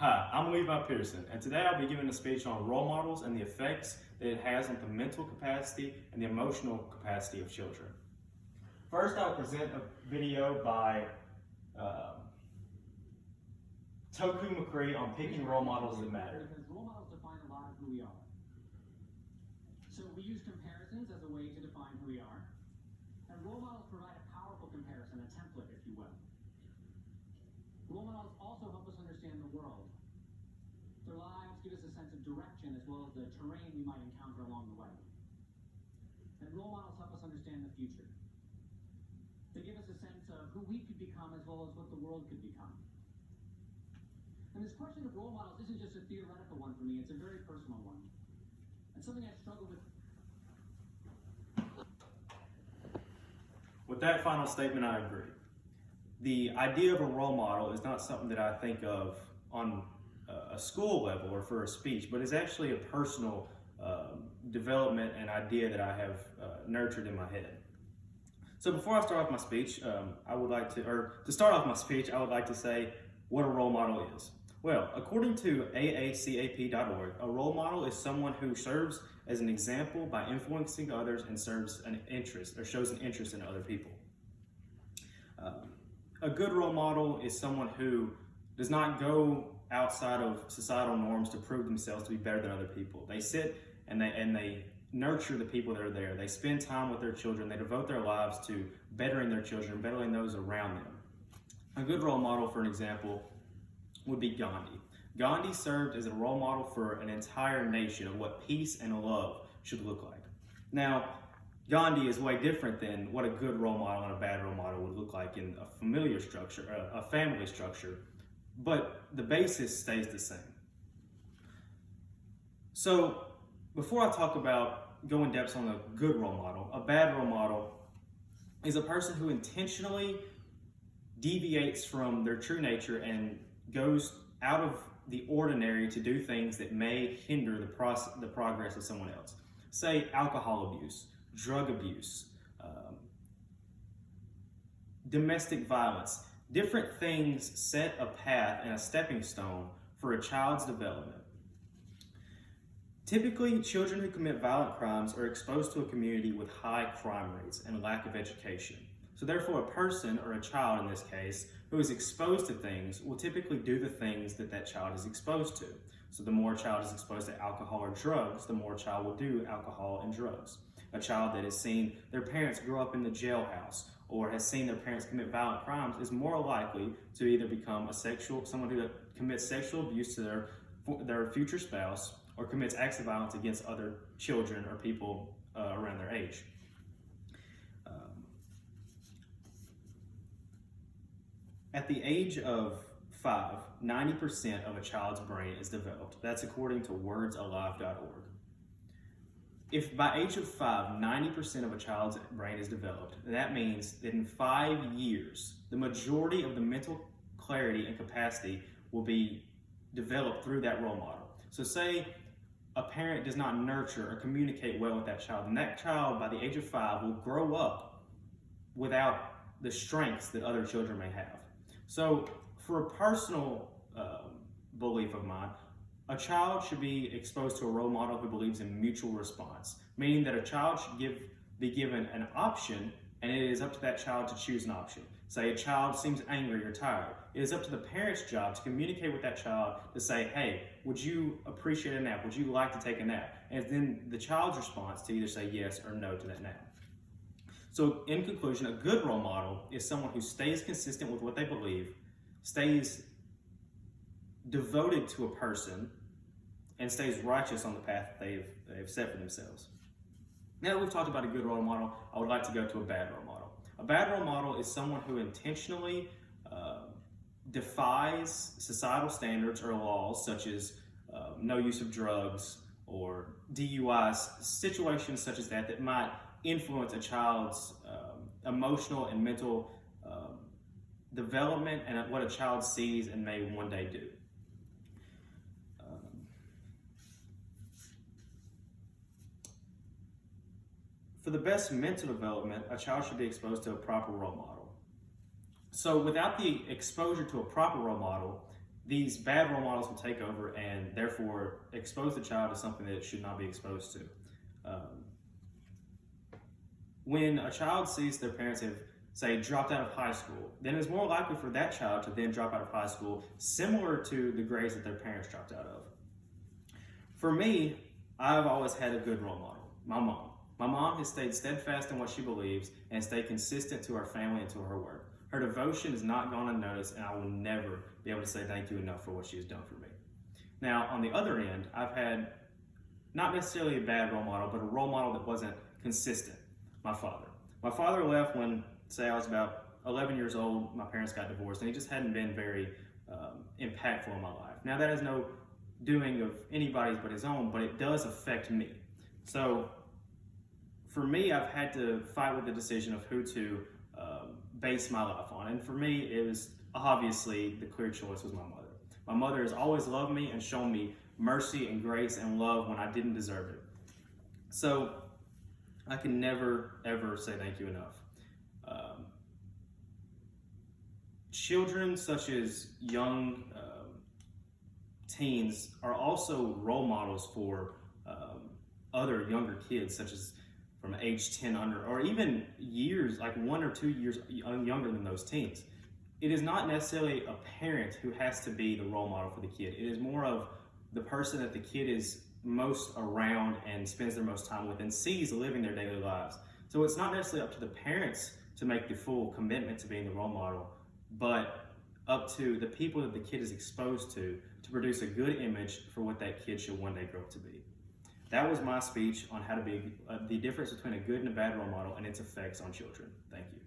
Hi, I'm Levi Pearson, and today I'll be giving a speech on role models and the effects that it has on the mental capacity and the emotional capacity of children. First, I'll present a video by Toku McCree on picking role models that matter. Because role models define a lot of who we are. So we use comparisons as a way to define who we are. And role models provide a powerful comparison, a template, if you will. Role models also help us understand the world. Their lives give us a sense of direction as well as the terrain we might encounter along the way. And role models help us understand the future. They give us a sense of who we could become as well as what the world could become. And this question of role models isn't just a theoretical one for me, it's a very personal one. It's something I've struggled with. With that final statement, I agree. The idea of a role model is not something that I think of on a school level or for a speech, but it's actually a personal development and idea that I have nurtured in my head. So before I start off my speech, I would like to say what a role model is. Well, according to aacap.org, a role model is someone who serves as an example by influencing others and serves an interest or shows an interest in other people. A good role model is someone who does not go outside of societal norms to prove themselves to be better than other people. They sit and they nurture the people that are there. They spend time with their children. They devote their lives to bettering their children, bettering those around them. A good role model, for an example, would be Gandhi. Gandhi served as a role model for an entire nation of what peace and love should look like. Now, Gandhi is way different than what a good role model and a bad role model would look like in a familiar structure, a family structure, but the basis stays the same. So, before I talk about go in depth on a good role model, a bad role model is a person who intentionally deviates from their true nature and goes out of the ordinary to do things that may hinder the progress of someone else. Say alcohol abuse, drug abuse, domestic violence. Different things set a path and a stepping stone for a child's development. Typically, children who commit violent crimes are exposed to a community with high crime rates and lack of education. So therefore, a person, or a child in this case, who is exposed to things will typically do the things that that child is exposed to. So the more a child is exposed to alcohol or drugs, the more a child will do alcohol and drugs. A child that has seen their parents grow up in the jailhouse or has seen their parents commit violent crimes is more likely to either become someone who commits sexual abuse to their future spouse or commits acts of violence against other children or people around their age. At the age of 5, 90% of a child's brain is developed. That's according to wordsalive.org. If by age of 5, 90% of a child's brain is developed, that means that in 5 years, the majority of the mental clarity and capacity will be developed through that role model. So say a parent does not nurture or communicate well with that child, and that child by the age of 5 will grow up without the strengths that other children may have. So for a personal belief of mine, a child should be exposed to a role model who believes in mutual response, meaning that a child should be given an option, and it is up to that child to choose an option. Say a child seems angry or tired. It is up to the parent's job to communicate with that child to say, hey, would you appreciate a nap? Would you like to take a nap? And then the child's response to either say yes or no to that nap. So in conclusion, a good role model is someone who stays consistent with what they believe, stays devoted to a person, and stays righteous on the path that they've set for themselves. Now that we've talked about a good role model, I would like to go to a bad role model. A bad role model is someone who intentionally defies societal standards or laws such as no use of drugs or DUIs, situations such as that might influence a child's emotional and mental development and what a child sees and may one day do. For the best mental development, a child should be exposed to a proper role model. So without the exposure to a proper role model, these bad role models will take over and therefore expose the child to something that it should not be exposed to. When a child sees their parents have, say, dropped out of high school, then it's more likely for that child to then drop out of high school similar to the grades that their parents dropped out of. For me, I've always had a good role model, my mom. My mom has stayed steadfast in what she believes and stayed consistent to her family and to her work. Her devotion has not gone unnoticed, and I will never be able to say thank you enough for what she has done for me. Now, on the other end, I've had not necessarily a bad role model, but a role model that wasn't consistent. My father. My father left when, say, I was about 11 years old. My parents got divorced, and he just hadn't been very impactful in my life. Now, that is no doing of anybody's but his own, but it does affect me. So, for me, I've had to fight with the decision of who to base my life on. And for me, it was obviously the clear choice was my mother. My mother has always loved me and shown me mercy and grace and love when I didn't deserve it. So, I can never, ever say thank you enough. Children, such as young teens, are also role models for other younger kids, such as from age 10 under, or even years, like 1 or 2 years younger than those teens. It is not necessarily a parent who has to be the role model for the kid. It is more of the person that the kid is most around and spends their most time with and sees living their daily lives. So it's not necessarily up to the parents to make the full commitment to being the role model, but up to the people that the kid is exposed to produce a good image for what that kid should one day grow up to be. That was my speech on how to be the difference between a good and a bad role model and its effects on children. Thank you.